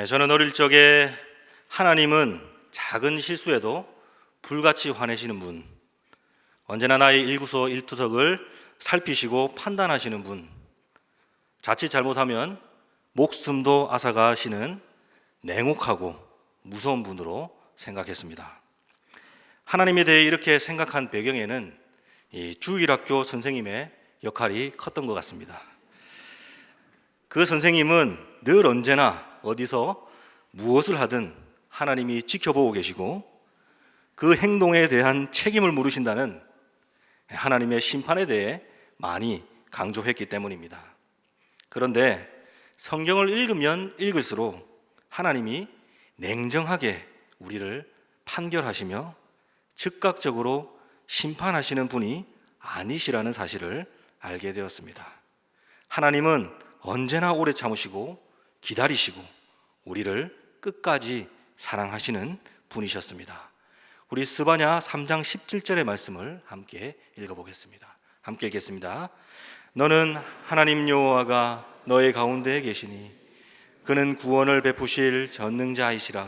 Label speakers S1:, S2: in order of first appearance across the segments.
S1: 저는 어릴 적에 하나님은 작은 실수에도 불같이 화내시는 분, 언제나 나의 일구서 일투석을 살피시고 판단하시는 분, 자칫 잘못하면 목숨도 앗아가시는 냉혹하고 무서운 분으로 생각했습니다. 하나님에 대해 이렇게 생각한 배경에는 이 주일학교 선생님의 역할이 컸던 것 같습니다. 그 선생님은 늘 언제나 어디서 무엇을 하든 하나님이 지켜보고 계시고 그 행동에 대한 책임을 물으신다는 하나님의 심판에 대해 많이 강조했기 때문입니다. 그런데 성경을 읽으면 읽을수록 하나님이 냉정하게 우리를 판결하시며 즉각적으로 심판하시는 분이 아니시라는 사실을 알게 되었습니다. 하나님은 언제나 오래 참으시고 기다리시고 우리를 끝까지 사랑하시는 분이셨습니다. 우리 스바냐 3장 17절의 말씀을 함께 읽어보겠습니다. 함께 읽겠습니다. 너는 하나님 여호와가 너의 가운데에 계시니 그는 구원을 베푸실 전능자이시라.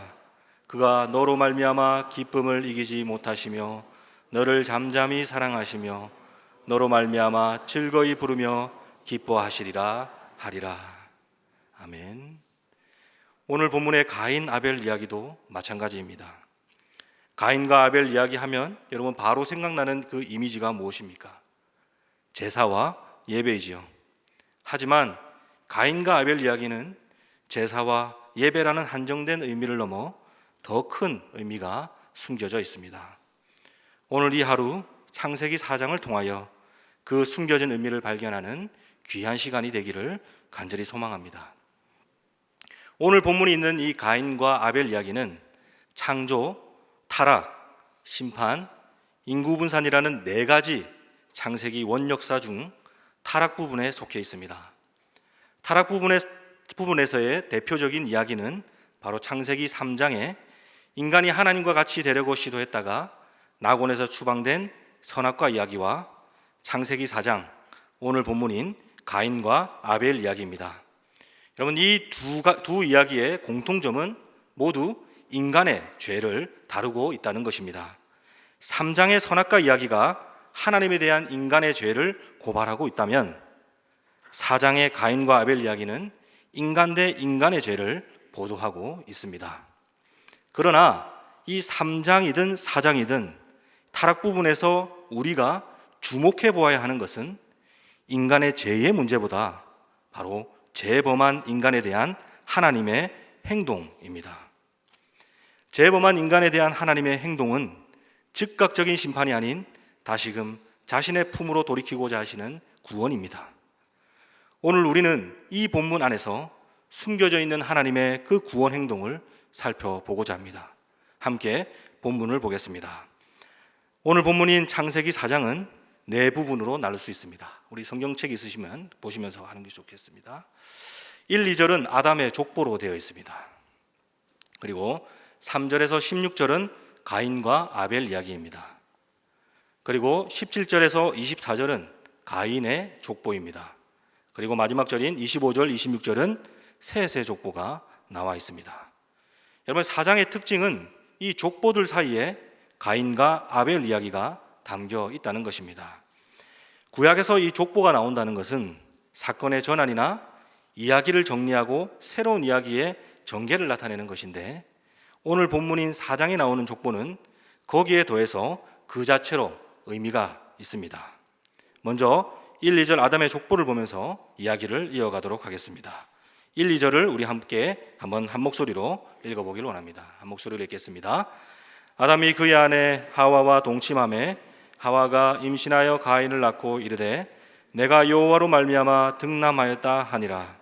S1: 그가 너로 말미암아 기쁨을 이기지 못하시며 너를 잠잠히 사랑하시며 너로 말미암아 즐거이 부르며 기뻐하시리라 하리라. 아멘. 오늘 본문의 가인 아벨 이야기도 마찬가지입니다. 가인과 아벨 이야기하면 여러분 바로 생각나는 그 이미지가 무엇입니까? 제사와 예배이지요. 하지만 가인과 아벨 이야기는 제사와 예배라는 한정된 의미를 넘어 더 큰 의미가 숨겨져 있습니다. 오늘 이 하루 창세기 4장을 통하여 그 숨겨진 의미를 발견하는 귀한 시간이 되기를 간절히 소망합니다. 오늘 본문이 있는 이 가인과 아벨 이야기는 창조, 타락, 심판, 인구분산이라는 네 가지 창세기 원역사 중 타락 부분에 속해 있습니다. 타락 부분에서의 대표적인 이야기는 바로 창세기 3장에 인간이 하나님과 같이 되려고 시도했다가 낙원에서 추방된 선악과 이야기와 창세기 4장 오늘 본문인 가인과 아벨 이야기입니다. 여러분 이 두 이야기의 공통점은 모두 인간의 죄를 다루고 있다는 것입니다. 3장의 선악과 이야기가 하나님에 대한 인간의 죄를 고발하고 있다면 4장의 가인과 아벨 이야기는 인간 대 인간의 죄를 보도하고 있습니다. 그러나 이 3장이든 4장이든 타락 부분에서 우리가 주목해 보아야 하는 것은 인간의 죄의 문제보다 바로 죄범한 인간에 대한 하나님의 행동입니다. 죄범한 인간에 대한 하나님의 행동은 즉각적인 심판이 아닌 다시금 자신의 품으로 돌이키고자 하시는 구원입니다. 오늘 우리는 이 본문 안에서 숨겨져 있는 하나님의 그 구원 행동을 살펴보고자 합니다. 함께 본문을 보겠습니다. 오늘 본문인 창세기 4장은 네 부분으로 나눌 수 있습니다. 우리 성경책 있으시면 보시면서 하는 게 좋겠습니다. 1, 2절은 아담의 족보로 되어 있습니다. 그리고 3절에서 16절은 가인과 아벨 이야기입니다. 그리고 17절에서 24절은 가인의 족보입니다. 그리고 마지막 절인 25절, 26절은 셋의 족보가 나와 있습니다. 여러분 4장의 특징은 이 족보들 사이에 가인과 아벨 이야기가 담겨 있다는 것입니다. 구약에서 이 족보가 나온다는 것은 사건의 전환이나 이야기를 정리하고 새로운 이야기의 전개를 나타내는 것인데 오늘 본문인 4장에 나오는 족보는 거기에 더해서 그 자체로 의미가 있습니다. 먼저 1, 2절 아담의 족보를 보면서 이야기를 이어가도록 하겠습니다. 1, 2절을 우리 함께 한번 한 목소리로 읽어보기를 원합니다. 한 목소리로 읽겠습니다. 아담이 그의 아내 하와와 동침하매 하와가 임신하여 가인을 낳고 이르되 내가 여호와로 말미암아 득남하였다 하니라.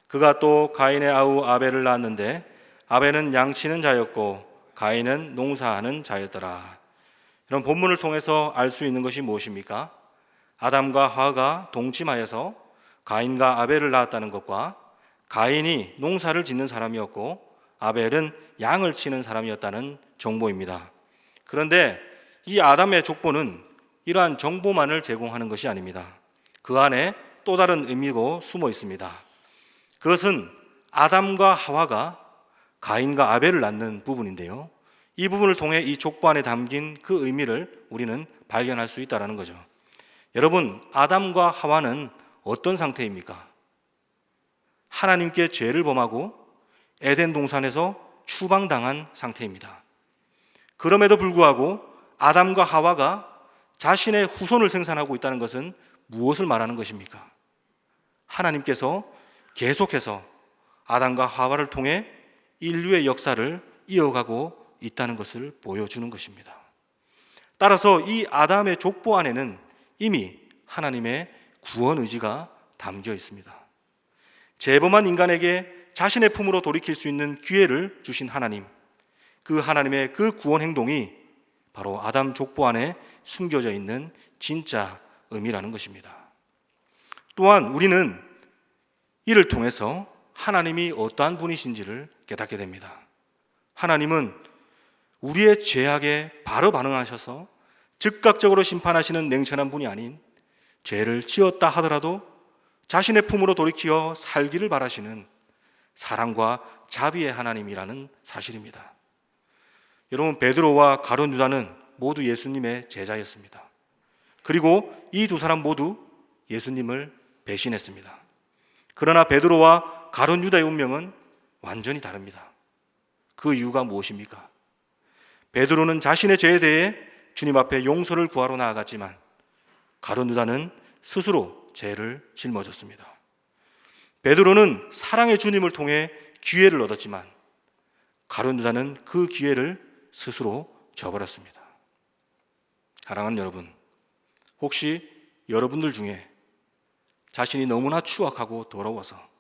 S1: 그가 또 가인의 아우 아벨을 낳았는데 아벨은 양치는 자였고 가인은 농사하는 자였더라. 이런 본문을 통해서 알 수 있는 것이 무엇입니까? 아담과 하와가 동침하여서 가인과 아벨을 낳았다는 것과 가인이 농사를 짓는 사람이었고 아벨은 양을 치는 사람이었다는 정보입니다. 그런데 이 아담의 족보는 이러한 정보만을 제공하는 것이 아닙니다. 그 안에 또 다른 의미가 숨어 있습니다. 그것은 아담과 하와가 가인과 아벨을 낳는 부분인데요. 이 부분을 통해 이 족보 안에 담긴 그 의미를 우리는 발견할 수 있다는 거죠. 여러분, 아담과 하와는 어떤 상태입니까? 하나님께 죄를 범하고 에덴 동산에서 추방당한 상태입니다. 그럼에도 불구하고 아담과 하와가 자신의 후손을 생산하고 있다는 것은 무엇을 말하는 것입니까? 하나님께서 계속해서 아담과 하와를 통해 인류의 역사를 이어가고 있다는 것을 보여주는 것입니다. 따라서 이 아담의 족보 안에는 이미 하나님의 구원 의지가 담겨 있습니다. 재범한 인간에게 자신의 품으로 돌이킬 수 있는 기회를 주신 하나님, 그 하나님의 그 구원 행동이 바로 아담 족보 안에 숨겨져 있는 진짜 의미라는 것입니다. 또한 우리는 이를 통해서 하나님이 어떠한 분이신지를 깨닫게 됩니다. 하나님은 우리의 죄악에 바로 반응하셔서 즉각적으로 심판하시는 냉철한 분이 아닌, 죄를 지었다 하더라도 자신의 품으로 돌이켜 살기를 바라시는 사랑과 자비의 하나님이라는 사실입니다. 여러분, 베드로와 가룟 유다는 모두 예수님의 제자였습니다. 그리고 이 두 사람 모두 예수님을 배신했습니다. 그러나 베드로와 가룟 유다의 운명은 완전히 다릅니다. 그 이유가 무엇입니까? 베드로는 자신의 죄에 대해 주님 앞에 용서를 구하러 나아갔지만 가룟 유다는 스스로 죄를 짊어졌습니다. 베드로는 사랑의 주님을 통해 기회를 얻었지만 가룟 유다는 그 기회를 스스로 저버렸습니다. 사랑하는 여러분, 혹시 여러분들 중에 자신이 너무나 추악하고 더러워서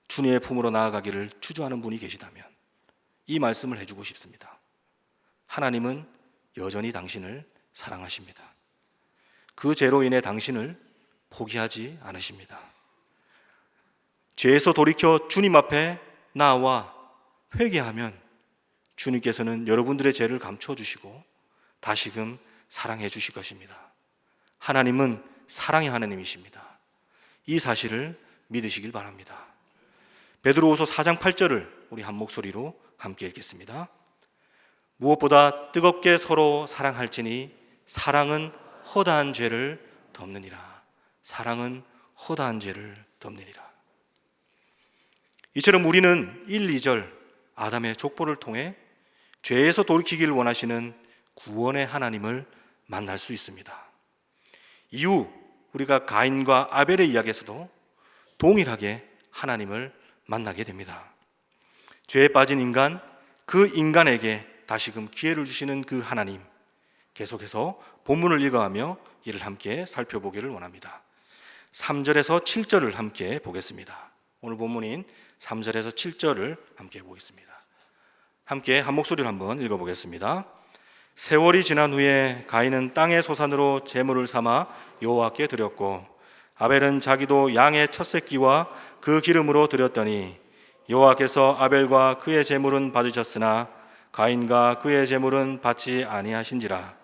S1: 주님의 품으로 나아가기를 주저하는 분이 계시다면 이 말씀을 해주고 싶습니다. 하나님은 여전히 당신을 사랑하십니다. 그 죄로 인해 당신을 포기하지 않으십니다. 죄에서 돌이켜 주님 앞에 나와 회개하면 주님께서는 여러분들의 죄를 감춰주시고 다시금 사랑해 주실 것입니다. 하나님은 사랑의 하나님이십니다. 이 사실을 믿으시길 바랍니다. 베드로후서 4장 8절을 우리 한 목소리로 함께 읽겠습니다. 무엇보다 뜨겁게 서로 사랑할지니 사랑은 허다한 죄를 덮느니라. 사랑은 허다한 죄를 덮느니라. 이처럼 우리는 1, 2절 아담의 족보를 통해 죄에서 돌이키기를 원하시는 구원의 하나님을 만날 수 있습니다. 이후 우리가 가인과 아벨의 이야기에서도 동일하게 하나님을 만나게 됩니다. 죄에 빠진 인간, 그 인간에게 다시금 기회를 주시는 그 하나님, 계속해서 본문을 읽어가며 이를 함께 살펴보기를 원합니다. 3절에서 7절을 함께 보겠습니다. 오늘 본문인 3절에서 7절을 함께 보겠습니다. 함께 한 목소리로 한번 읽어보겠습니다. 세월이 지난 후에 가인은 땅의 소산으로 제물을 삼아 여호와께 드렸고 아벨은 자기도 양의 첫 새끼와 그 기름으로 드렸더니 여호와께서 아벨과 그의 제물은 받으셨으나 가인과 그의 제물은 받지 아니하신지라.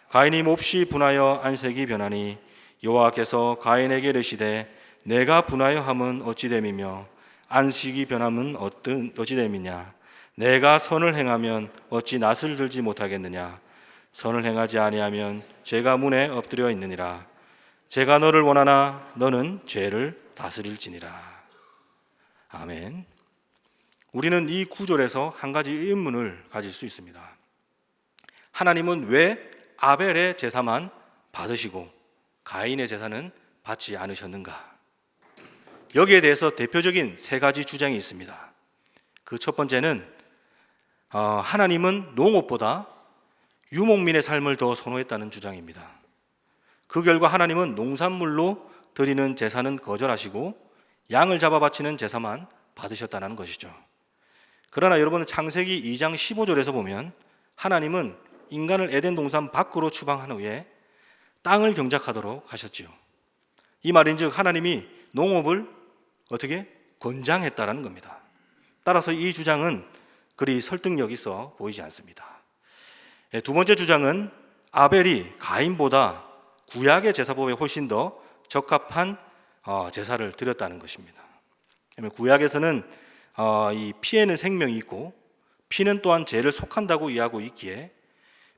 S1: 가인이 몹시 분하여 안색이 변하니 여호와께서 가인에게 이르시되 내가 분하여 함은 어찌 됨이며 안식이 변함은 어찌 됨이냐. 내가 선을 행하면 어찌 낯을 들지 못하겠느냐. 선을 행하지 아니하면 죄가 문에 엎드려 있느니라. 제가 너를 원하나 너는 죄를 다스릴지니라. 아멘. 우리는 이 구절에서 한 가지 의문을 가질 수 있습니다. 하나님은 왜 아벨의 제사만 받으시고 가인의 제사는 받지 않으셨는가? 여기에 대해서 대표적인 세 가지 주장이 있습니다. 그 첫 번째는 하나님은 농업보다 유목민의 삶을 더 선호했다는 주장입니다. 그 결과 하나님은 농산물로 드리는 제사는 거절하시고 양을 잡아 바치는 제사만 받으셨다는 것이죠. 그러나 여러분, 창세기 2장 15절에서 보면 하나님은 인간을 에덴 동산 밖으로 추방한 후에 땅을 경작하도록 하셨지요. 이 말인즉 하나님이 농업을 어떻게 권장했다라는 겁니다. 따라서 이 주장은 그리 설득력 있어 보이지 않습니다. 두 번째 주장은 아벨이 가인보다 구약의 제사법에 훨씬 더 적합한 제사를 드렸다는 것입니다. 구약에서는 이 피에는 생명이 있고 피는 또한 죄를 속한다고 이해하고 있기에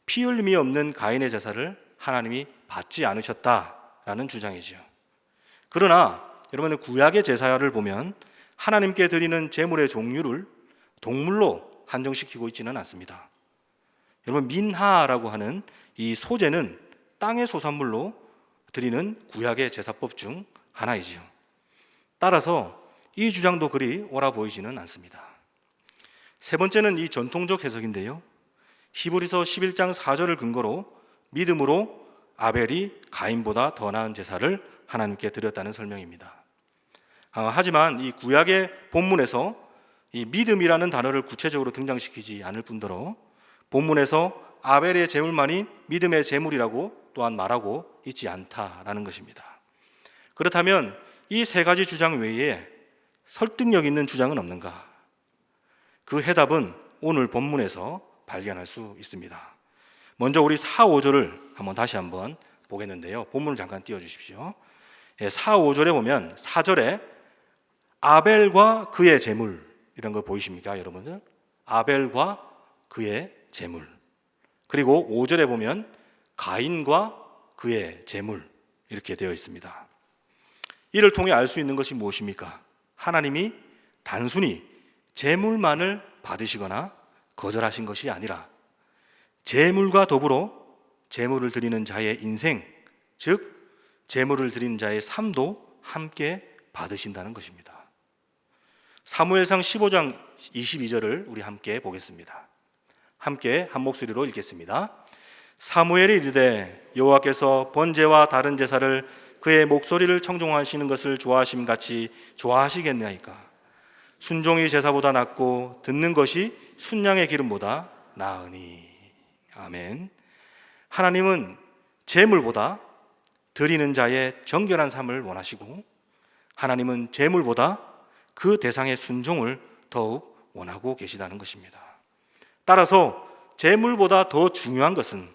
S1: 피 흘림이 없는 가인의 제사를 하나님이 받지 않으셨다라는 주장이지요. 그러나 여러분의 구약의 제사를 보면 하나님께 드리는 제물의 종류를 동물로 한정시키고 있지는 않습니다. 여러분, 민하라고 하는 이 소제는 땅의 소산물로 드리는 구약의 제사법 중 하나이지요. 따라서 이 주장도 그리 옳아 보이지는 않습니다. 세 번째는 이 전통적 해석인데요. 히브리서 11장 4절을 근거로 믿음으로 아벨이 가인보다 더 나은 제사를 하나님께 드렸다는 설명입니다. 하지만 이 구약의 본문에서 이 믿음이라는 단어를 구체적으로 등장시키지 않을 뿐더러 본문에서 아벨의 제물만이 믿음의 제물이라고 또한 말하고 있지 않다라는 것입니다. 그렇다면 이 세 가지 주장 외에 설득력 있는 주장은 없는가? 그 해답은 오늘 본문에서 발견할 수 있습니다. 먼저 우리 4, 5절을 다시 한번 보겠는데요. 본문을 잠깐 띄워주십시오. 4, 5절에 보면 4절에 아벨과 그의 제물 이런 거 보이십니까, 여러분들? 아벨과 그의 제물. 그리고 5절에 보면 가인과 그의 제물 이렇게 되어 있습니다. 이를 통해 알 수 있는 것이 무엇입니까? 하나님이 단순히 제물만을 받으시거나 거절하신 것이 아니라 제물과 더불어 제물을 드리는 자의 인생, 즉 제물을 드리는 자의 삶도 함께 받으신다는 것입니다. 사무엘상 15장 22절을 우리 함께 보겠습니다. 함께 한 목소리로 읽겠습니다. 사무엘이 이르되 여호와께서 번제와 다른 제사를 그의 목소리를 청종하시는 것을 좋아하심 같이 좋아하시겠나이까? 순종이 제사보다 낫고 듣는 것이 순양의 기름보다 나으니. 아멘. 하나님은 제물보다 드리는 자의 정결한 삶을 원하시고 하나님은 제물보다 그 대상의 순종을 더욱 원하고 계시다는 것입니다. 따라서 제물보다 더 중요한 것은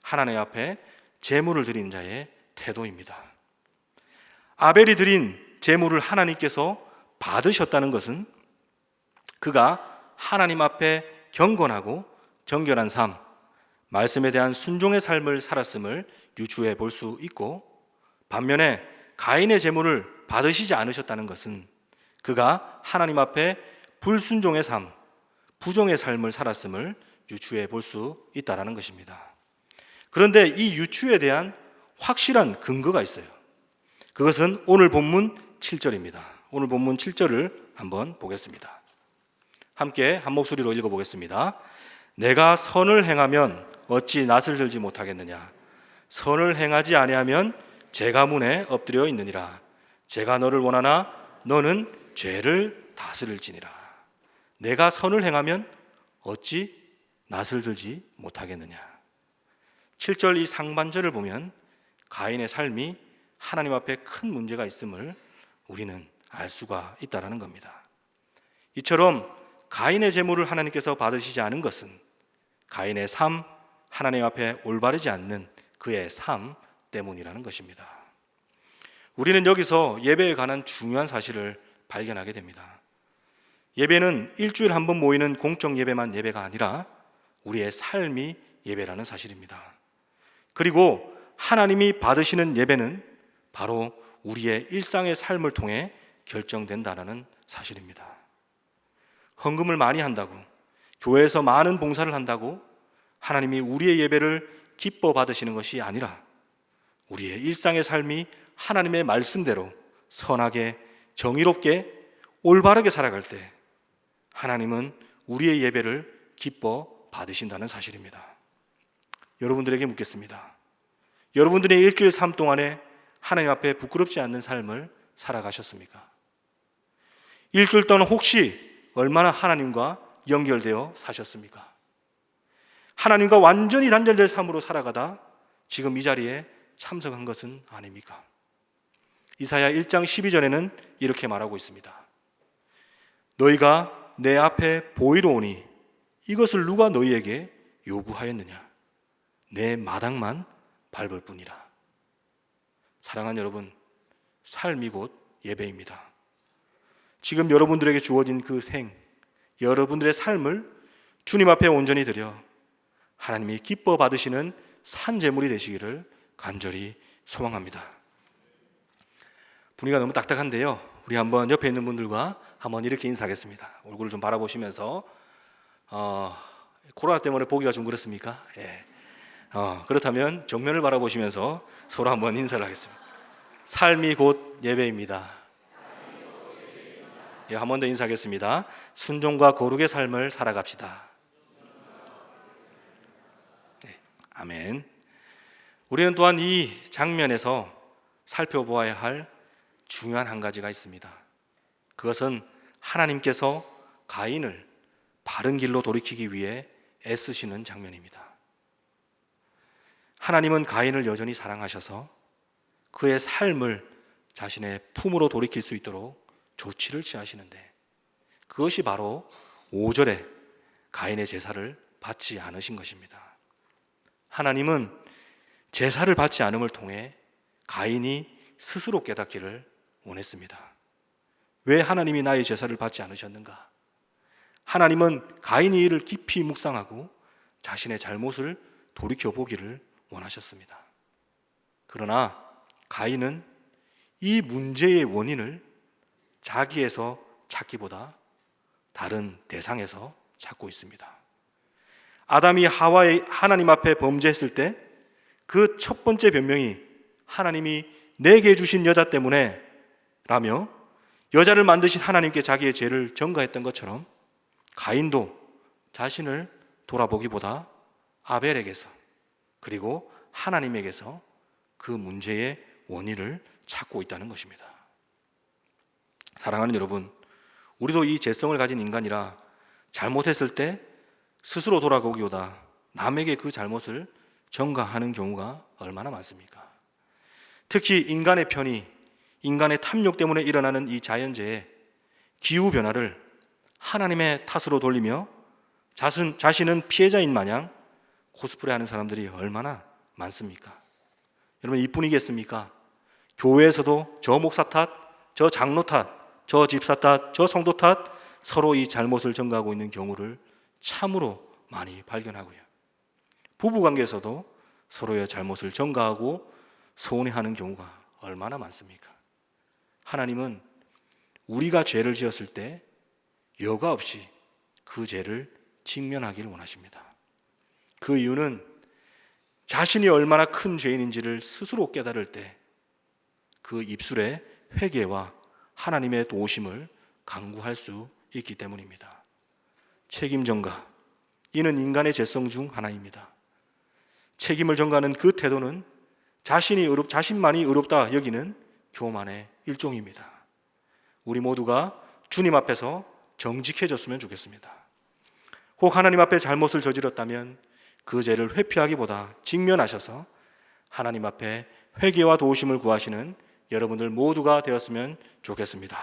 S1: 하나님 앞에 제물을 드린 자의 태도입니다. 아벨이 드린 제물을 하나님께서 받으셨다는 것은 그가 하나님 앞에 경건하고 정결한 삶, 말씀에 대한 순종의 삶을 살았음을 유추해 볼 수 있고, 반면에 가인의 제물을 받으시지 않으셨다는 것은 그가 하나님 앞에 불순종의 삶, 부정의 삶을 살았음을 유추해 볼 수 있다는 것입니다. 그런데 이 유추에 대한 확실한 근거가 있어요. 그것은 오늘 본문 7절입니다. 오늘 본문 7절을 한번 보겠습니다. 함께 한 목소리로 읽어보겠습니다. 내가 선을 행하면 어찌 낯을 들지 못하겠느냐? 선을 행하지 아니하면 죄가 문에 엎드려 있느니라. 죄가 너를 원하나 너는 죄를 다스릴지니라. 내가 선을 행하면 어찌 낯을 들지 못하겠느냐? 7절 이 상반절을 보면 가인의 삶이 하나님 앞에 큰 문제가 있음을 우리는 알 수가 있다는 겁니다. 이처럼 가인의 제물을 하나님께서 받으시지 않은 것은 가인의 삶, 하나님 앞에 올바르지 않는 그의 삶 때문이라는 것입니다. 우리는 여기서 예배에 관한 중요한 사실을 발견하게 됩니다. 예배는 일주일에 한 번 모이는 공적 예배만 예배가 아니라 우리의 삶이 예배라는 사실입니다. 그리고 하나님이 받으시는 예배는 바로 우리의 일상의 삶을 통해 결정된다는 사실입니다. 헌금을 많이 한다고, 교회에서 많은 봉사를 한다고 하나님이 우리의 예배를 기뻐 받으시는 것이 아니라 우리의 일상의 삶이 하나님의 말씀대로 선하게, 정의롭게, 올바르게 살아갈 때 하나님은 우리의 예배를 기뻐 받으신다는 사실입니다. 여러분들에게 묻겠습니다. 여러분들의 일주일 삶 동안에 하나님 앞에 부끄럽지 않는 삶을 살아가셨습니까? 일주일 동안 혹시 얼마나 하나님과 연결되어 사셨습니까? 하나님과 완전히 단절된 삶으로 살아가다 지금 이 자리에 참석한 것은 아닙니까? 이사야 1장 12절에는 이렇게 말하고 있습니다. 너희가 내 앞에 보이러 오니 이것을 누가 너희에게 요구하였느냐? 내 마당만 밟을 뿐이라. 사랑하는 여러분, 삶이 곧 예배입니다.
S2: 지금 여러분들에게 주어진 그 여러분들의 삶을 주님 앞에 온전히 드려 하나님이 기뻐 받으시는 산 제물이 되시기를 간절히 소망합니다. 분위기가 너무 딱딱한데요, 우리 한번 옆에 있는 분들과 한번 이렇게 인사하겠습니다. 얼굴을 좀 바라보시면서 코로나 때문에 보기가 좀 그렇습니까? 예. 그렇다면 정면을 바라보시면서 서로 한번 인사를 하겠습니다. 삶이 곧 예배입니다. 예, 한 번 더 인사하겠습니다. 순종과 거룩의 삶을 살아갑시다. 네, 아멘. 우리는 또한 이 장면에서 살펴보아야 할 중요한 한 가지가 있습니다. 그것은 하나님께서 가인을 바른 길로 돌이키기 위해 애쓰시는 장면입니다. 하나님은 가인을 여전히 사랑하셔서 그의 삶을 자신의 품으로 돌이킬 수 있도록 조치를 취하시는데, 그것이 바로 5절에 가인의 제사를 받지 않으신 것입니다. 하나님은 제사를 받지 않음을 통해 가인이 스스로 깨닫기를 원했습니다. 왜 하나님이 나의 제사를 받지 않으셨는가? 하나님은 가인이 이를 깊이 묵상하고 자신의 잘못을 돌이켜보기를 원하셨습니다. 그러나 가인은 이 문제의 원인을 자기에서 찾기보다 다른 대상에서 찾고 있습니다. 아담이 하나님 앞에 범죄했을 때 그 첫 번째 변명이 하나님이 내게 주신 여자 때문에 라며 여자를 만드신 하나님께 자기의 죄를 전가했던 것처럼, 가인도 자신을 돌아보기보다 아벨에게서 그리고 하나님에게서 그 문제의 원인을 찾고 있다는 것입니다. 사랑하는 여러분, 우리도 이 죄성을 가진 인간이라 잘못했을 때 스스로 돌아보기보다 남에게 그 잘못을 전가하는 경우가 얼마나 많습니까? 특히 인간의 편의, 인간의 탐욕 때문에 일어나는 이 자연재해, 기후변화를 하나님의 탓으로 돌리며 자신은 피해자인 마냥 코스프레하는 사람들이 얼마나 많습니까? 여러분, 이뿐이겠습니까? 교회에서도 저 목사 탓, 저 장로 탓, 저 집사 탓, 저 성도 탓, 서로 이 잘못을 전가하고 있는 경우를 참으로 많이 발견하고요. 부부관계에서도 서로의 잘못을 전가하고 소원해하는 경우가 얼마나 많습니까? 하나님은 우리가 죄를 지었을 때 여과 없이 그 죄를 직면하기를 원하십니다. 그 이유는 자신이 얼마나 큰 죄인인지를 스스로 깨달을 때 그 입술에 회개와 하나님의 도우심을 간구할 수 있기 때문입니다. 책임 전가, 이는 인간의 죄성 중 하나입니다. 책임을 전가하는 그 태도는 자신만이 의롭다 여기는 교만의 일종입니다. 우리 모두가 주님 앞에서 정직해졌으면 좋겠습니다. 혹 하나님 앞에 잘못을 저질렀다면 그 죄를 회피하기보다 직면하셔서 하나님 앞에 회개와 도우심을 구하시는 여러분들 모두가 되었으면 좋겠습니다.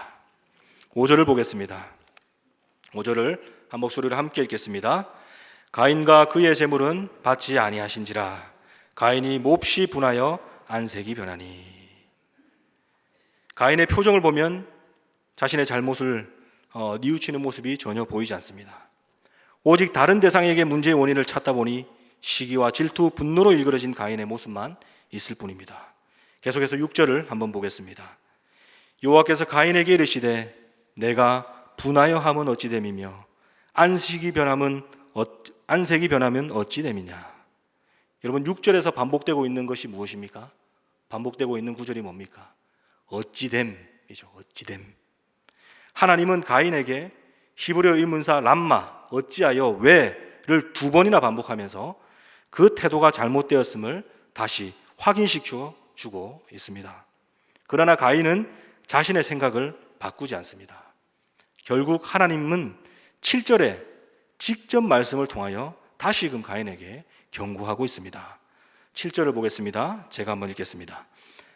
S2: 5절을 보겠습니다. 5절을 한 목소리로 함께 읽겠습니다. 가인과 그의 재물은 받지 아니하신지라 가인이 몹시 분하여 안색이 변하니. 가인의 표정을 보면 자신의 잘못을 뉘우치는 모습이 전혀 보이지 않습니다. 오직 다른 대상에게 문제의 원인을 찾다 보니 시기와 질투, 분노로 일그러진 가인의 모습만 있을 뿐입니다. 계속해서 6절을 한번 보겠습니다. 여호와께서 가인에게 이르시되 내가 분하여 함은 어찌 됨이며 안색이 변하면 어찌 됨이냐. 여러분, 6절에서 반복되고 있는 것이 무엇입니까? 반복되고 있는 구절이 뭡니까? 어찌됨이죠. 어찌됨. 하나님은 가인에게 히브리어 의문사 람마, 어찌하여, 왜를 2번이나 반복하면서 그 태도가 잘못되었음을 다시 확인시켜 주고 있습니다. 그러나 가인은 자신의 생각을 바꾸지 않습니다. 결국 하나님은 7절에 직접 말씀을 통하여 다시금 가인에게 경고하고 있습니다. 7절을 보겠습니다. 제가 한번 읽겠습니다.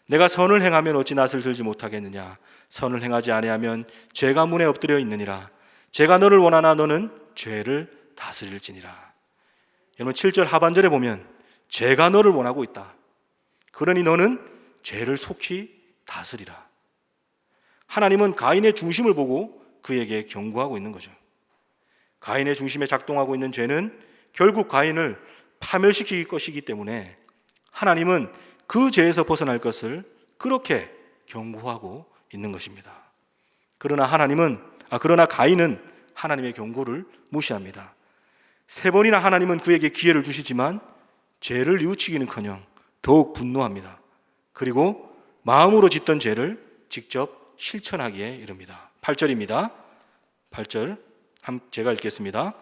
S2: 내가 선을 행하면 어찌 낯을 들지 못하겠느냐. 선을 행하지 아니하면 죄가 문에 엎드려 있느니라. 제가 너를 원하나 너는 죄를 다스릴지니라. 여러분, 7절 하반절에 보면 죄가 너를 원하고 있다. 그러니 너는 죄를 속히 다스리라. 하나님은 가인의 중심을 보고 그에게 경고하고 있는 거죠. 가인의 중심에 작동하고 있는 죄는 결국 가인을 파멸시킬 것이기 때문에 하나님은 그 죄에서 벗어날 것을 그렇게 경고하고 있는 것입니다. 그러나 가인은 하나님의 경고를 무시합니다. 3번이나 하나님은 그에게 기회를 주시지만 죄를 뉘우치기는커녕 더욱 분노합니다. 그리고 마음으로 짓던 죄를 직접 실천하기에 이릅니다. 8절입니다. 8절 제가 읽겠습니다.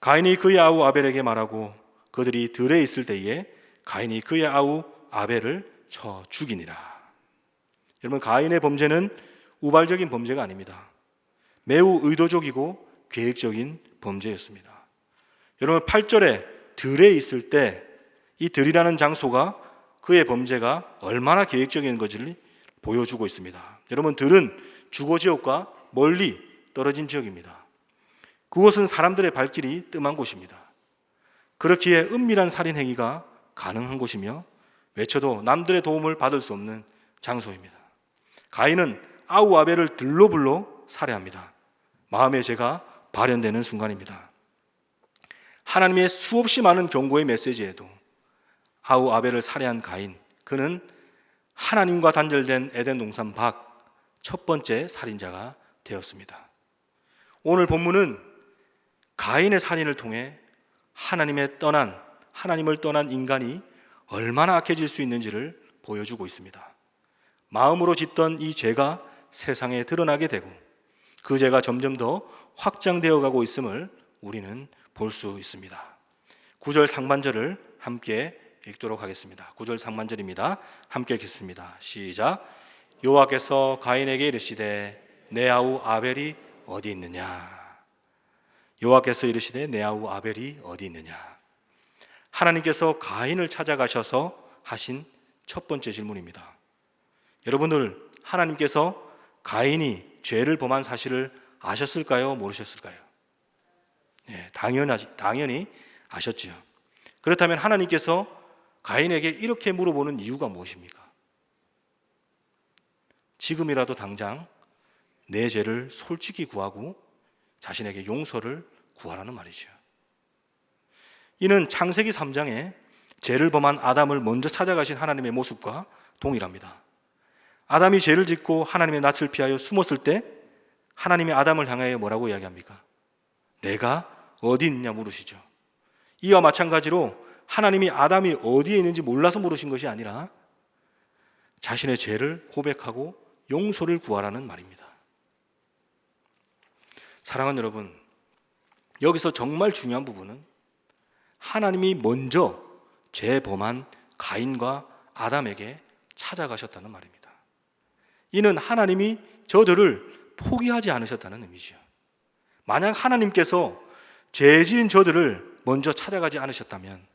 S2: 가인이 그의 아우 아벨에게 말하고 그들이 들에 있을 때에 가인이 그의 아우 아벨을 쳐 죽이니라. 여러분, 가인의 범죄는 우발적인 범죄가 아닙니다. 매우 의도적이고 계획적인 범죄였습니다. 여러분, 8절에 들에 있을 때 이 들이라는 장소가 그의 범죄가 얼마나 계획적인 것을 보여주고 있습니다. 여러분, 들은 주거 지역과 멀리 떨어진 지역입니다. 그곳은 사람들의 발길이 뜸한 곳입니다. 그렇기에 은밀한 살인 행위가 가능한 곳이며 외쳐도 남들의 도움을 받을 수 없는 장소입니다. 가인은 아우 아벨을 들로 불러 살해합니다. 마음의 죄가 발현되는 순간입니다. 하나님의 수없이 많은 경고의 메시지에도 아우 아벨을 살해한 가인, 그는 하나님과 단절된 에덴 동산 밖 첫 번째 살인자가 되었습니다. 오늘 본문은 가인의 살인을 통해 하나님을 떠난 인간이 얼마나 악해질 수 있는지를 보여주고 있습니다. 마음으로 짓던 이 죄가 세상에 드러나게 되고 그 죄가 점점 더 확장되어 가고 있음을 우리는 볼 수 있습니다. 9절 상반절을 함께 읽도록 하겠습니다. 9절 상반절입니다. 함께 읽겠습니다. 시작. 여호와께서 가인에게 이르시되 내 아우 아벨이 어디 있느냐. 여호와께서 이르시되 내 아우 아벨이 어디 있느냐. 하나님께서 가인을 찾아가셔서 하신 첫 번째 질문입니다. 여러분들, 하나님께서 가인이 죄를 범한 사실을 아셨을까요? 모르셨을까요? 네, 당연히 아셨지요. 그렇다면 하나님께서 가인에게 이렇게 물어보는 이유가 무엇입니까? 지금이라도 당장 내 죄를 솔직히 구하고 자신에게 용서를 구하라는 말이죠. 이는 창세기 3장에 죄를 범한 아담을 먼저 찾아가신 하나님의 모습과 동일합니다. 아담이 죄를 짓고 하나님의 낯을 피하여 숨었을 때 하나님이 아담을 향하여 뭐라고 이야기합니까? 내가 어디 있느냐 물으시죠. 이와 마찬가지로 하나님이 아담이 어디에 있는지 몰라서 물으신 것이 아니라 자신의 죄를 고백하고 용서를 구하라는 말입니다. 사랑하는 여러분, 여기서 정말 중요한 부분은 하나님이 먼저 죄 범한 가인과 아담에게 찾아가셨다는 말입니다. 이는 하나님이 저들을 포기하지 않으셨다는 의미죠. 만약 하나님께서 죄 지은 저들을 먼저 찾아가지 않으셨다면,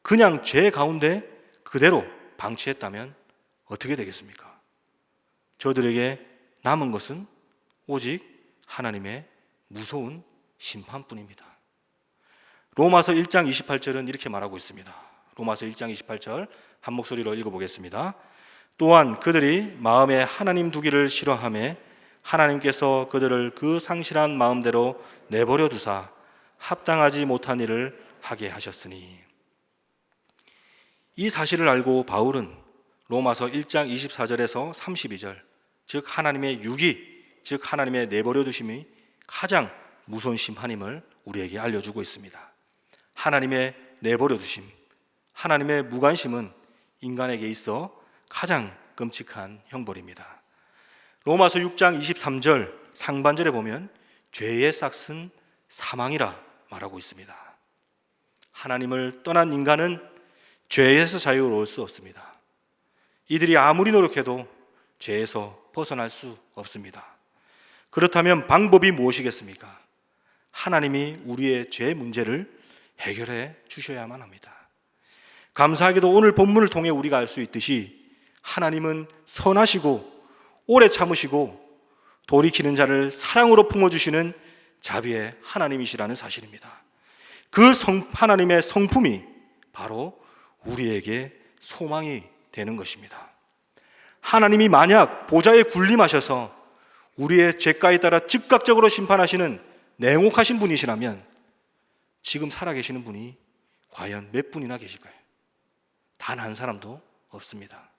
S2: 그냥 죄 가운데 그대로 방치했다면 어떻게 되겠습니까? 저들에게 남은 것은 오직 하나님의 무서운 심판뿐입니다. 로마서 1장 28절은 이렇게 말하고 있습니다. 로마서 1장 28절 한 목소리로 읽어보겠습니다. 또한 그들이 마음에 하나님 두기를 싫어하며 하나님께서 그들을 그 상실한 마음대로 내버려 두사 합당하지 못한 일을 하게 하셨으니. 이 사실을 알고 바울은 로마서 1장 24절에서 32절, 즉 하나님의 유기, 즉 하나님의 내버려 두심이 가장 무서운 심판임을 우리에게 알려주고 있습니다. 하나님의 내버려 두심, 하나님의 무관심은 인간에게 있어 가장 끔찍한 형벌입니다. 로마서 6장 23절 상반절에 보면 죄의 싹은 사망이라 말하고 있습니다. 하나님을 떠난 인간은 죄에서 자유로울 수 없습니다. 이들이 아무리 노력해도 죄에서 벗어날 수 없습니다. 그렇다면 방법이 무엇이겠습니까? 하나님이 우리의 죄 문제를 해결해 주셔야만 합니다. 감사하게도 오늘 본문을 통해 우리가 알 수 있듯이 하나님은 선하시고 오래 참으시고 돌이키는 자를 사랑으로 품어주시는 자비의 하나님이시라는 사실입니다. 그 하나님의 성품이 바로 우리에게 소망이 되는 것입니다. 하나님이 만약 보좌에 군림하셔서 우리의 죄가에 따라 즉각적으로 심판하시는 냉혹하신 분이시라면 지금 살아계시는 분이 과연 몇 분이나 계실까요? 단 한 사람도 없습니다.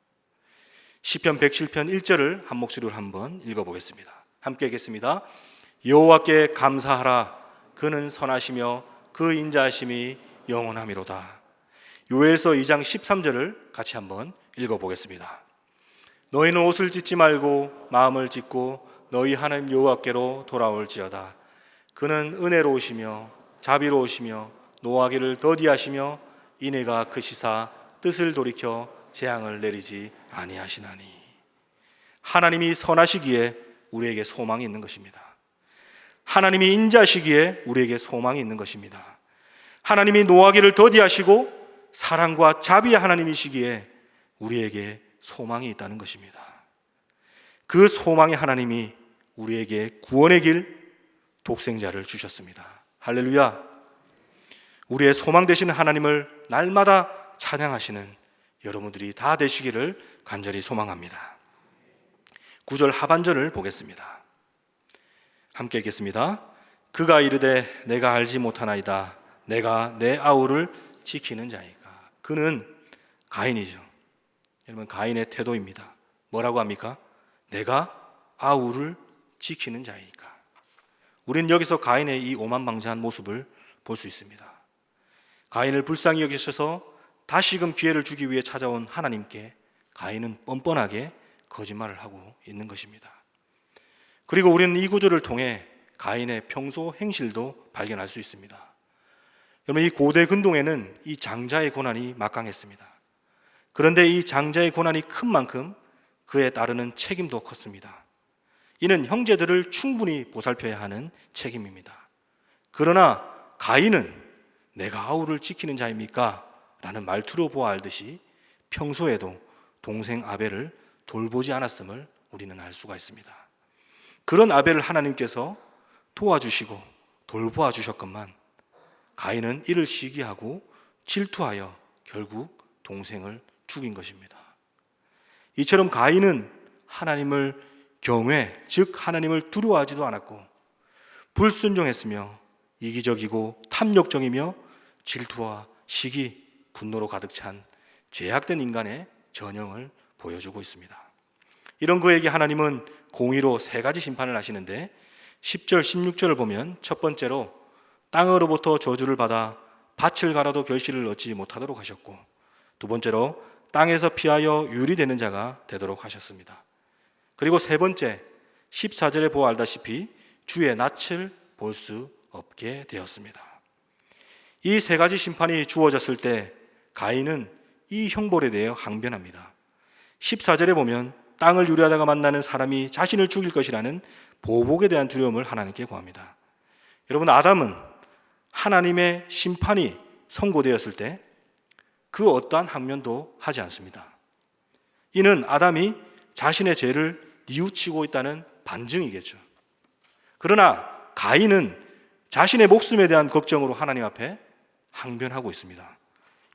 S2: 시편 107편 1절을 한 목소리로 한번 읽어보겠습니다. 함께 읽겠습니다. 여호와께 감사하라. 그는 선하시며 그 인자하심이 영원하미로다. 요엘서 2장 13절을 같이 한번 읽어보겠습니다. 너희는 옷을 찢지 말고 마음을 찢고 너희 하나님 여호와께로 돌아올지어다. 그는 은혜로우시며 자비로우시며 노하기를 더디하시며 인애가 크시사 뜻을 돌이켜 재앙을 내리지 아니하시나니. 하나님이 선하시기에 우리에게 소망이 있는 것입니다. 하나님이 인자시기에 우리에게 소망이 있는 것입니다. 하나님이 노하기를 더디하시고 사랑과 자비의 하나님이시기에 우리에게 소망이 있다는 것입니다. 그 소망의 하나님이 우리에게 구원의 길, 독생자를 주셨습니다. 할렐루야. 우리의 소망 되시는 하나님을 날마다 찬양하시는 여러분들이 다 되시기를 간절히 소망합니다. 9절 하반절을 보겠습니다. 함께 읽겠습니다. 그가 이르되 내가 알지 못하나이다. 내가 내 아우를 지키는 자이까. 그는 가인이죠. 여러분, 가인의 태도입니다. 뭐라고 합니까? 내가 아우를 지키는 자이까. 우리는 여기서 가인의 이 오만방자한 모습을 볼 수 있습니다. 가인을 불쌍히 여기셔서 다시금 기회를 주기 위해 찾아온 하나님께 가인은 뻔뻔하게 거짓말을 하고 있는 것입니다. 그리고 우리는 이 구절을 통해 가인의 평소 행실도 발견할 수 있습니다. 여러분, 이 고대 근동에는 이 장자의 고난이 막강했습니다. 그런데 이 장자의 고난이 큰 만큼 그에 따르는 책임도 컸습니다. 이는 형제들을 충분히 보살펴야 하는 책임입니다. 그러나 가인은 내가 아우를 지키는 자입니까? 라는 말투로 보아 알듯이 평소에도 동생 아벨을 돌보지 않았음을 우리는 알 수가 있습니다. 그런 아벨을 하나님께서 도와주시고 돌보아 주셨건만 가인은 이를 시기하고 질투하여 결국 동생을 죽인 것입니다. 이처럼 가인은 하나님을 경외, 즉 하나님을 두려워하지도 않았고 불순종했으며 이기적이고 탐욕적이며 질투와 시기, 분노로 가득 찬 죄악된 인간의 전형을 보여주고 있습니다. 이런 그에게 하나님은 공의로 세 가지 심판을 하시는데 10절, 16절을 보면 첫 번째로 땅으로부터 저주를 받아 밭을 갈아도 결실을 얻지 못하도록 하셨고, 두 번째로 땅에서 피하여 유리되는 자가 되도록 하셨습니다. 그리고 세 번째 14절에 보아 알다시피 주의 낯을 볼 수 없게 되었습니다. 이 세 가지 심판이 주어졌을 때 가인은 이 형벌에 대해 항변합니다. 14절에 보면 땅을 유리하다가 만나는 사람이 자신을 죽일 것이라는 보복에 대한 두려움을 하나님께 구합니다. 여러분, 아담은 하나님의 심판이 선고되었을 때 그 어떠한 항변도 하지 않습니다. 이는 아담이 자신의 죄를 뉘우치고 있다는 반증이겠죠. 그러나 가인은 자신의 목숨에 대한 걱정으로 하나님 앞에 항변하고 있습니다.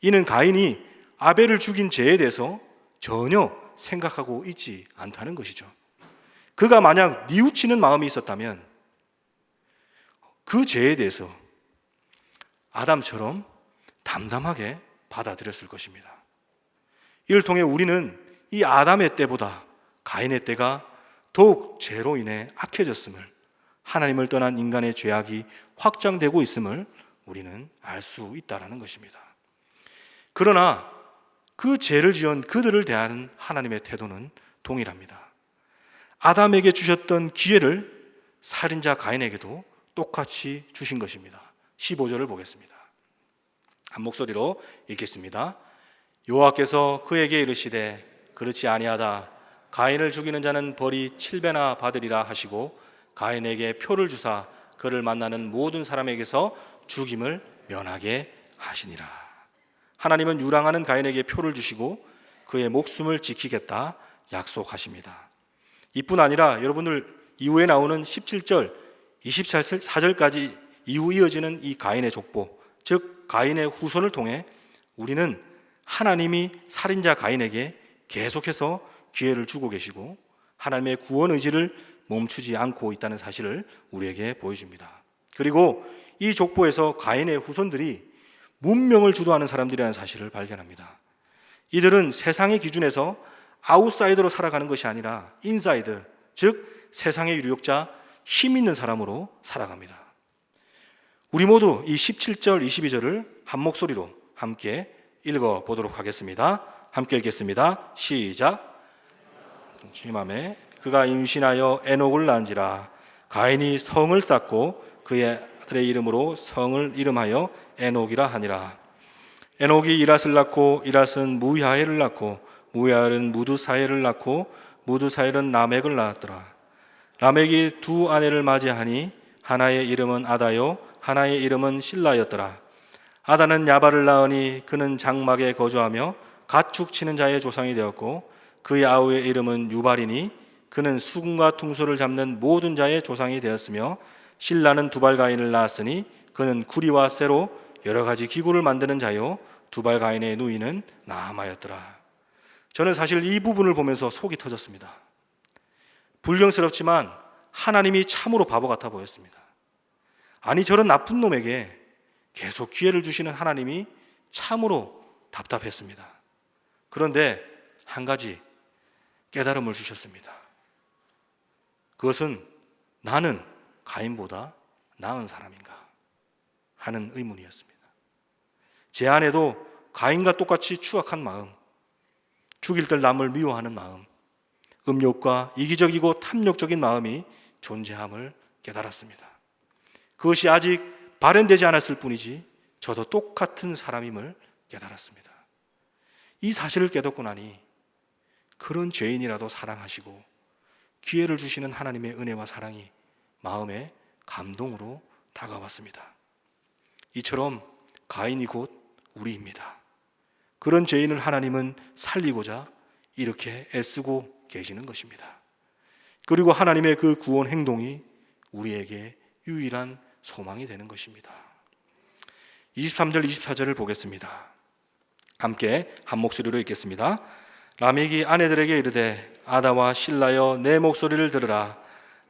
S2: 이는 가인이 아벨을 죽인 죄에 대해서 전혀 생각하고 있지 않다는 것이죠. 그가 만약 뉘우치는 마음이 있었다면 그 죄에 대해서 아담처럼 담담하게 받아들였을 것입니다. 이를 통해 우리는 이 아담의 때보다 가인의 때가 더욱 죄로 인해 악해졌음을, 하나님을 떠난 인간의 죄악이 확장되고 있음을 우리는 알 수 있다는 것입니다. 그러나 그 죄를 지은 그들을 대하는 하나님의 태도는 동일합니다. 아담에게 주셨던 기회를 살인자 가인에게도 똑같이 주신 것입니다. 15절을 보겠습니다. 한 목소리로 읽겠습니다. 여호와께서 그에게 이르시되 그렇지 아니하다. 가인을 죽이는 자는 벌이 7배나 받으리라 하시고 가인에게 표를 주사 그를 만나는 모든 사람에게서 죽임을 면하게 하시니라. 하나님은 유랑하는 가인에게 표를 주시고 그의 목숨을 지키겠다 약속하십니다. 이뿐 아니라 여러분들 이후에 나오는 17절, 24절까지 이후 이어지는 이 가인의 족보, 즉 가인의 후손을 통해 우리는 하나님이 살인자 가인에게 계속해서 기회를 주고 계시고 하나님의 구원 의지를 멈추지 않고 있다는 사실을 우리에게 보여줍니다. 그리고 이 족보에서 가인의 후손들이 문명을 주도하는 사람들이라는 사실을 발견합니다. 이들은 세상의 기준에서 아웃사이더로 살아가는 것이 아니라 인사이드, 즉 세상의 유력자, 힘 있는 사람으로 살아갑니다. 우리 모두 이 17절, 22절을 한 목소리로 함께 읽어보도록 하겠습니다. 함께 읽겠습니다. 시작. 주님아멘. 그가 임신하여 에녹을 낳은지라. 가인이 성을 쌓고 그의 아들의 이름으로 성을 이름하여 에녹이라 하니라. 에녹이 이랏을 낳고 이랏은 무야헬을 낳고 무야헬은 무드사헬을 낳고 무드사헬은 라멕을 낳았더라. 라멕이 두 아내를 맞이하니 하나의 이름은 아다요 하나의 이름은 실라였더라. 아다는 야발을 낳으니 그는 장막에 거주하며 가축 치는 자의 조상이 되었고 그의 아우의 이름은 유발이니 그는 수금과 퉁소를 잡는 모든 자의 조상이 되었으며 실라는 두발가인을 낳았으니 그는 구리와 쇠로 여러 가지 기구를 만드는 자요 두발가인의 누이는 나아마였더라. 저는 사실 이 부분을 보면서 속이 터졌습니다. 불경스럽지만 하나님이 참으로 바보 같아 보였습니다. 아니 저런 나쁜 놈에게 계속 기회를 주시는 하나님이 참으로 답답했습니다. 그런데 한 가지 깨달음을 주셨습니다. 그것은 나는 가인보다 나은 사람인가 하는 의문이었습니다. 제 안에도 가인과 똑같이 추악한 마음, 죽일 때 남을 미워하는 마음, 음욕과 이기적이고 탐욕적인 마음이 존재함을 깨달았습니다. 그것이 아직 발현되지 않았을 뿐이지 저도 똑같은 사람임을 깨달았습니다. 이 사실을 깨닫고 나니 그런 죄인이라도 사랑하시고 기회를 주시는 하나님의 은혜와 사랑이 마음에 감동으로 다가왔습니다. 이처럼 가인이 곧 우리입니다. 그런 죄인을 하나님은 살리고자 이렇게 애쓰고 계시는 것입니다. 그리고 하나님의 그 구원 행동이 우리에게 유일한 소망이 되는 것입니다. 23절, 24절을 보겠습니다. 함께 한 목소리로 읽겠습니다. 라멕이 아내들에게 이르되 아다와 실라여 내 목소리를 들으라.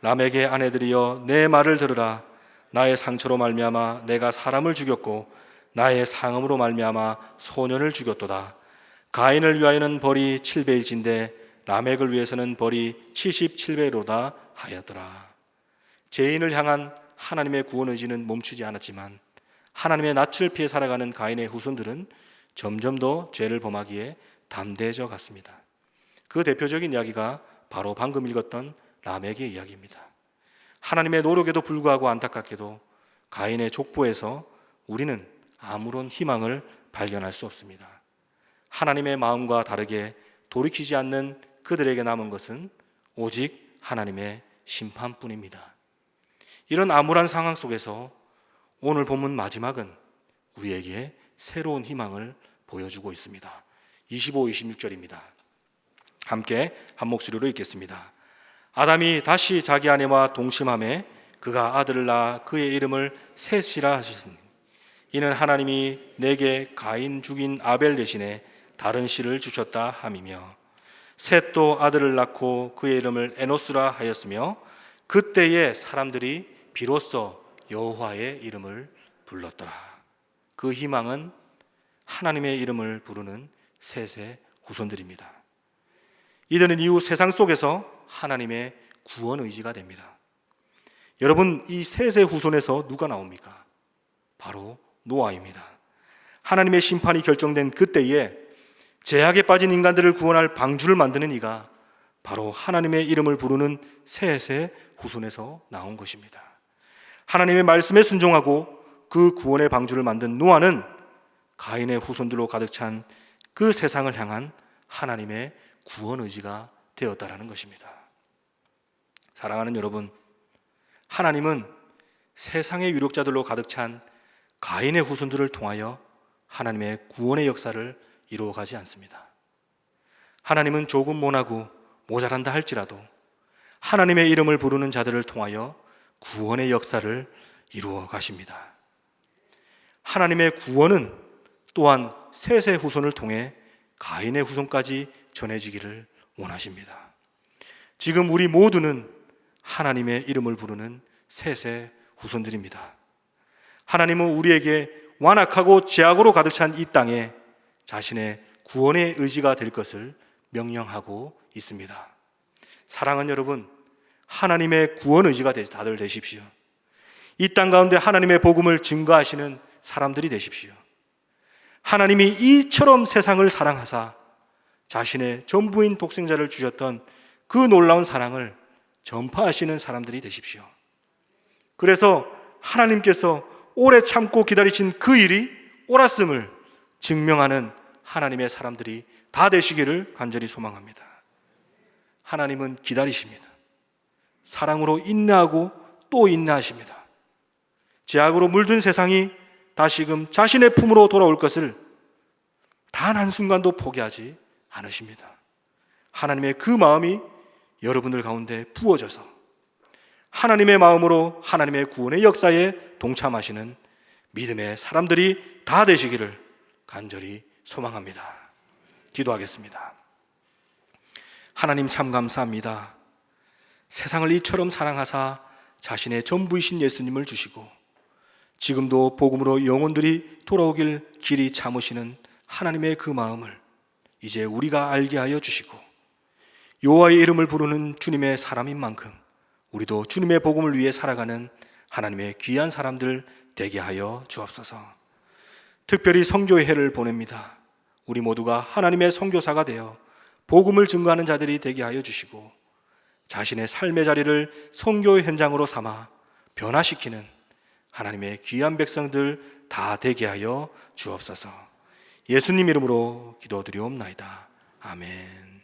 S2: 라멕의 아내들이여 내 말을 들으라. 나의 상처로 말미암아 내가 사람을 죽였고 나의 상음으로 말미암아 소년을 죽였도다. 가인을 위하여는 벌이 7배일진데 라멕을 위해서는 벌이 77배로다 하였더라. 죄인을 향한 하나님의 구원 의지는 멈추지 않았지만 하나님의 낯을 피해 살아가는 가인의 후손들은 점점 더 죄를 범하기에 담대해져 갔습니다. 그 대표적인 이야기가 바로 방금 읽었던 라멕의 이야기입니다. 하나님의 노력에도 불구하고 안타깝게도 가인의 족보에서 우리는 아무런 희망을 발견할 수 없습니다. 하나님의 마음과 다르게 돌이키지 않는 그들에게 남은 것은 오직 하나님의 심판뿐입니다. 이런 암울한 상황 속에서 오늘 본문 마지막은 우리에게 새로운 희망을 보여주고 있습니다. 25, 26절입니다. 함께 한 목소리로 읽겠습니다. 아담이 다시 자기 아내와 동침하매 그가 아들을 낳아 그의 이름을 셋이라 하시니 이는 하나님이 내게 가인 죽인 아벨 대신에 다른 씨를 주셨다 함이며 셋도 아들을 낳고 그의 이름을 에노스라 하였으며 그때의 사람들이 비로소 여호와의 이름을 불렀더라. 그 희망은 하나님의 이름을 부르는 셋의 후손들입니다. 이들은 이후 세상 속에서 하나님의 구원 의지가 됩니다. 여러분, 이 셋의 후손에서 누가 나옵니까? 바로 노아입니다. 하나님의 심판이 결정된 그때에 죄악에 빠진 인간들을 구원할 방주를 만드는 이가 바로 하나님의 이름을 부르는 셋의 후손에서 나온 것입니다. 하나님의 말씀에 순종하고 그 구원의 방주를 만든 노아는 가인의 후손들로 가득 찬 그 세상을 향한 하나님의 구원 의지가 되었다라는 것입니다. 사랑하는 여러분, 하나님은 세상의 유력자들로 가득 찬 가인의 후손들을 통하여 하나님의 구원의 역사를 이루어가지 않습니다. 하나님은 조금 모나고 모자란다 할지라도 하나님의 이름을 부르는 자들을 통하여 구원의 역사를 이루어 가십니다. 하나님의 구원은 또한 셋의 후손을 통해 가인의 후손까지 전해지기를 원하십니다. 지금 우리 모두는 하나님의 이름을 부르는 셋의 후손들입니다. 하나님은 우리에게 완악하고 죄악으로 가득 찬 이 땅에 자신의 구원의 의지가 될 것을 명령하고 있습니다. 사랑하는 여러분, 하나님의 구원 의지가 다들 되십시오. 이 땅 가운데 하나님의 복음을 증거하시는 사람들이 되십시오. 하나님이 이처럼 세상을 사랑하사 자신의 전부인 독생자를 주셨던 그 놀라운 사랑을 전파하시는 사람들이 되십시오. 그래서 하나님께서 오래 참고 기다리신 그 일이 옳았음을 증명하는 하나님의 사람들이 다 되시기를 간절히 소망합니다. 하나님은 기다리십니다. 사랑으로 인내하고 또 인내하십니다. 죄악으로 물든 세상이 다시금 자신의 품으로 돌아올 것을 단 한순간도 포기하지 않으십니다. 하나님의 그 마음이 여러분들 가운데 부어져서 하나님의 마음으로 하나님의 구원의 역사에 동참하시는 믿음의 사람들이 다 되시기를 간절히 소망합니다. 기도하겠습니다. 하나님 참 감사합니다. 세상을 이처럼 사랑하사 자신의 전부이신 예수님을 주시고 지금도 복음으로 영혼들이 돌아오길 길이 참으시는 하나님의 그 마음을 이제 우리가 알게 하여 주시고 여호와의 이름을 부르는 주님의 사람인 만큼 우리도 주님의 복음을 위해 살아가는 하나님의 귀한 사람들 되게 하여 주옵소서. 특별히 선교의 해를 보냅니다. 우리 모두가 하나님의 선교사가 되어 복음을 증거하는 자들이 되게 하여 주시고 자신의 삶의 자리를 선교의 현장으로 삼아 변화시키는 하나님의 귀한 백성들 다 되게 하여 주옵소서. 예수님 이름으로 기도드리옵나이다. 아멘.